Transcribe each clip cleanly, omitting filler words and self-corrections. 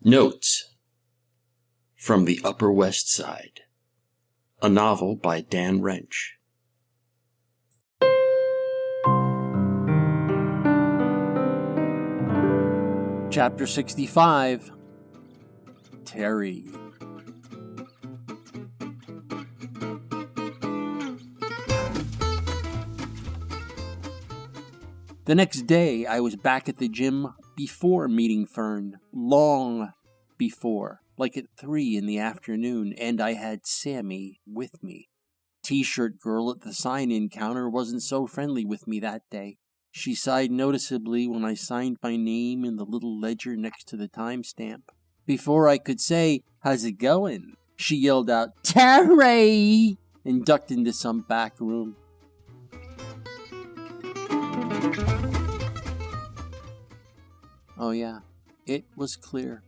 Notes from the Upper West Side, a novel by Dan Wrench. Chapter 65, Terry. The next day, I was back at the gym before meeting Fern, long before, like at 3 in the afternoon, and I had Sammy with me. T-shirt girl at the sign-in counter wasn't so friendly with me that day. She sighed noticeably when I signed my name in the little ledger next to the timestamp. Before I could say, "How's it going?" she yelled out, "Terry!" and ducked into some back room. Oh yeah, it was clear.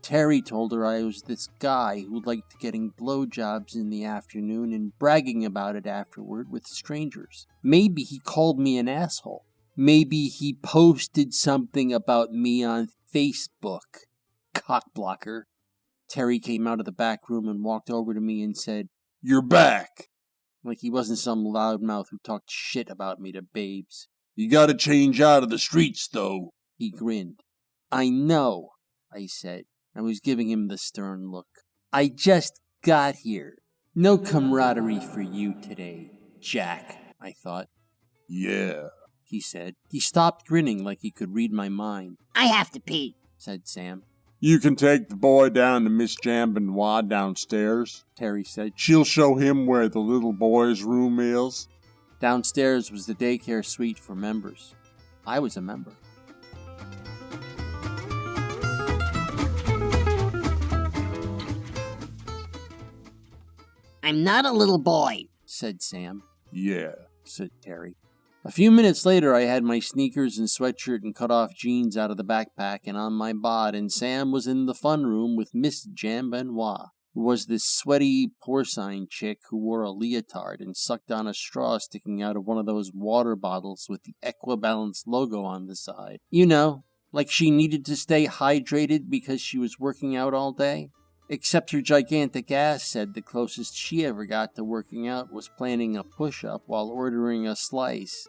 Terry told her I was this guy who liked getting blowjobs in the afternoon and bragging about it afterward with strangers. Maybe he called me an asshole. Maybe he posted something about me on Facebook. Cockblocker. Terry came out of the back room and walked over to me and said, "You're back!" Like he wasn't some loudmouth who talked shit about me to babes. "You gotta change out of the streets, though." He grinned. "I know," I said. I was giving him the stern look. "I just got here. No camaraderie for you today, Jack," I thought. "Yeah," he said. He stopped grinning like he could read my mind. "I have to pee," said Sam. "You can take the boy down to Miss Jambenois downstairs," Terry said. "She'll show him where the little boy's room is." Downstairs was the daycare suite for members. I was a member. "I'm not a little boy," said Sam. "Yeah," said Terry. A few minutes later, I had my sneakers and sweatshirt and cut-off jeans out of the backpack and on my bod, and Sam was in the fun room with Miss Jambenois, who was this sweaty porcine chick who wore a leotard and sucked on a straw sticking out of one of those water bottles with the Equibalance logo on the side. You know, like she needed to stay hydrated because she was working out all day. Except her gigantic ass said the closest she ever got to working out was planning a push-up while ordering a slice.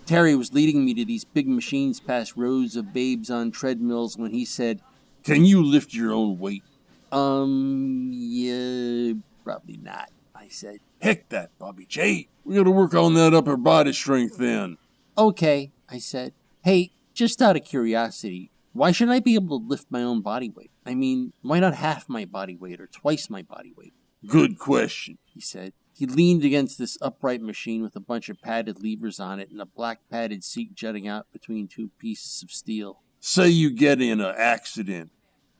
Terry was leading me to these big machines past rows of babes on treadmills when he said, "Can you lift your own weight?" Yeah, probably not," I said. "Heck that, Bobby J. We gotta work on that upper body strength then." "Okay," I said. "Hey, just out of curiosity, why should I be able to lift my own body weight? I mean, why not half my body weight or twice my body weight?" "Good question," he said. He leaned against this upright machine with a bunch of padded levers on it and a black padded seat jutting out between two pieces of steel. "Say you get in an accident,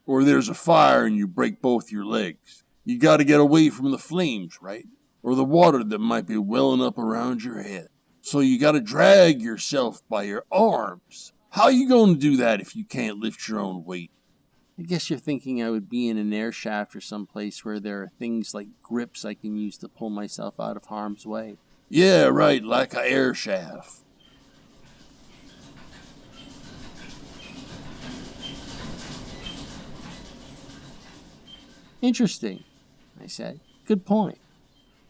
or there's a fire and you break both your legs. You gotta get away from the flames, right? Or the water that might be welling up around your head. So you gotta drag yourself by your arms. How you gonna do that if you can't lift your own weight?" I guess you're thinking I would be in an air shaft or someplace where there are things like grips I can use to pull myself out of harm's way. "Yeah, right, like a air shaft." "Interesting," I said. "Good point."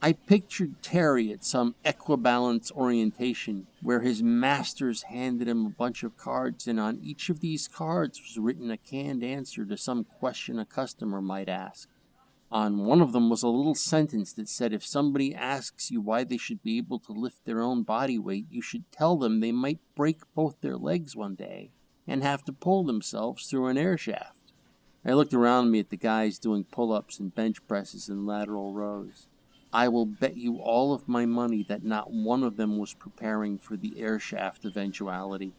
I pictured Terry at some Equibalance orientation where his masters handed him a bunch of cards, and on each of these cards was written a canned answer to some question a customer might ask. On one of them was a little sentence that said if somebody asks you why they should be able to lift their own body weight, you should tell them they might break both their legs one day and have to pull themselves through an air shaft. I looked around me at the guys doing pull-ups and bench presses in lateral rows. I will bet you all of my money that not one of them was preparing for the air shaft eventuality.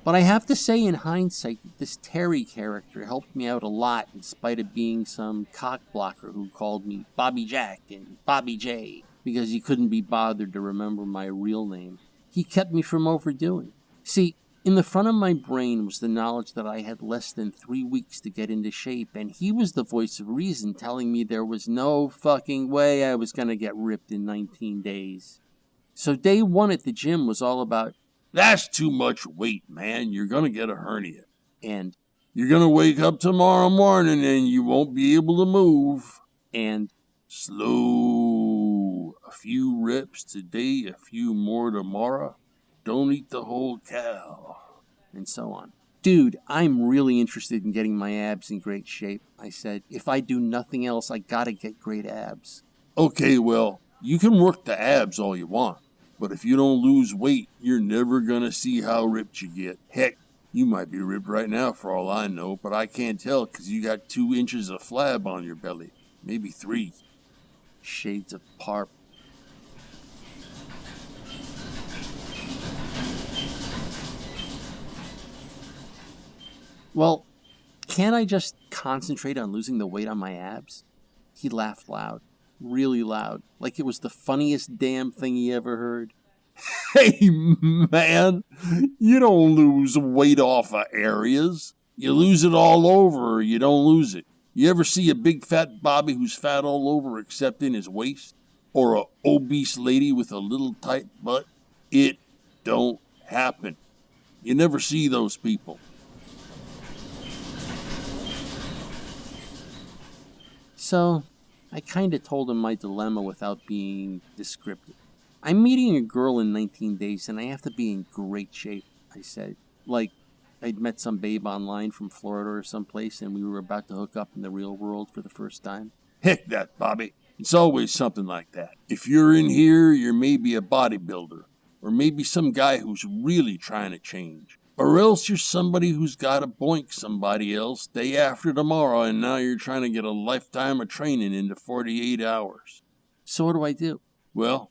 But I have to say in hindsight that this Terry character helped me out a lot in spite of being some cockblocker who called me Bobby Jack and Bobby J because he couldn't be bothered to remember my real name. He kept me from overdoing. See, In the front of my brain was the knowledge that I had less than 3 weeks to get into shape, and he was the voice of reason telling me there was no fucking way I was going to get ripped in 19 days. So day one at the gym was all about, That's too much weight, man. You're going to get a hernia. and, You're going to wake up tomorrow morning and you won't be able to move. and, Slow. A few reps today, a few more tomorrow. Don't eat the whole cow. and so on. Dude, I'm really interested in getting my abs in great shape, I said. If I do nothing else, I gotta get great abs. Okay, well, you can work the abs all you want. But if you don't lose weight, you're never going to see how ripped you get. Heck, you might be ripped right now for all I know, but I can't tell because you got 2 inches of flab on your belly. Maybe 3. Shades of Parp. Well, can't I just concentrate on losing the weight on my abs? He laughed loud, really loud, like it was the funniest damn thing he ever heard. Hey, man, you don't lose weight off of areas. You lose it all over or you don't lose it. You ever see a big fat Bobby who's fat all over except in his waist? Or a obese lady with a little tight butt? It don't happen. You never see those people. So, I kinda told him my dilemma without being descriptive. I'm meeting a girl in 19 days and I have to be in great shape, I said. Like, I'd met some babe online from Florida or someplace and we were about to hook up in the real world for the first time. Heck that, Bobby. It's always something like that. If you're in here, you're maybe a bodybuilder. Or maybe some guy who's really trying to change. Or else you're somebody who's got to boink somebody else day after tomorrow and now you're trying to get a lifetime of training into 48 hours. So what do I do? Well,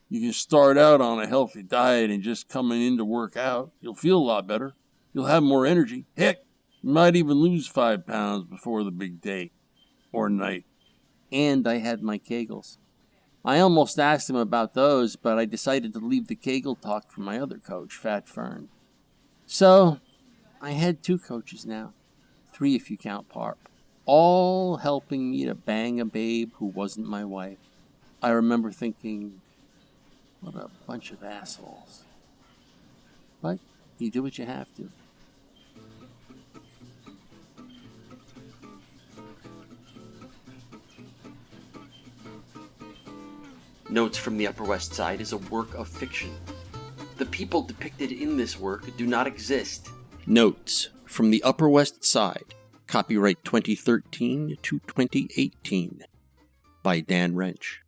you can start out on a healthy diet and just coming in to work out. You'll feel a lot better. You'll have more energy. Heck, you might even lose 5 pounds before the big day. Or night. And I had my Kegels. I almost asked him about those, but I decided to leave the Kegel talk for my other coach, Fat Fern. So, I had 2 coaches now. 3 if you count Parp. All helping me to bang a babe who wasn't my wife. I remember thinking, what a bunch of assholes. But you do what you have to. Notes from the Upper West Side is a work of fiction. The people depicted in this work do not exist. Notes from the Upper West Side, copyright 2013 to 2018, by Dan Wrench.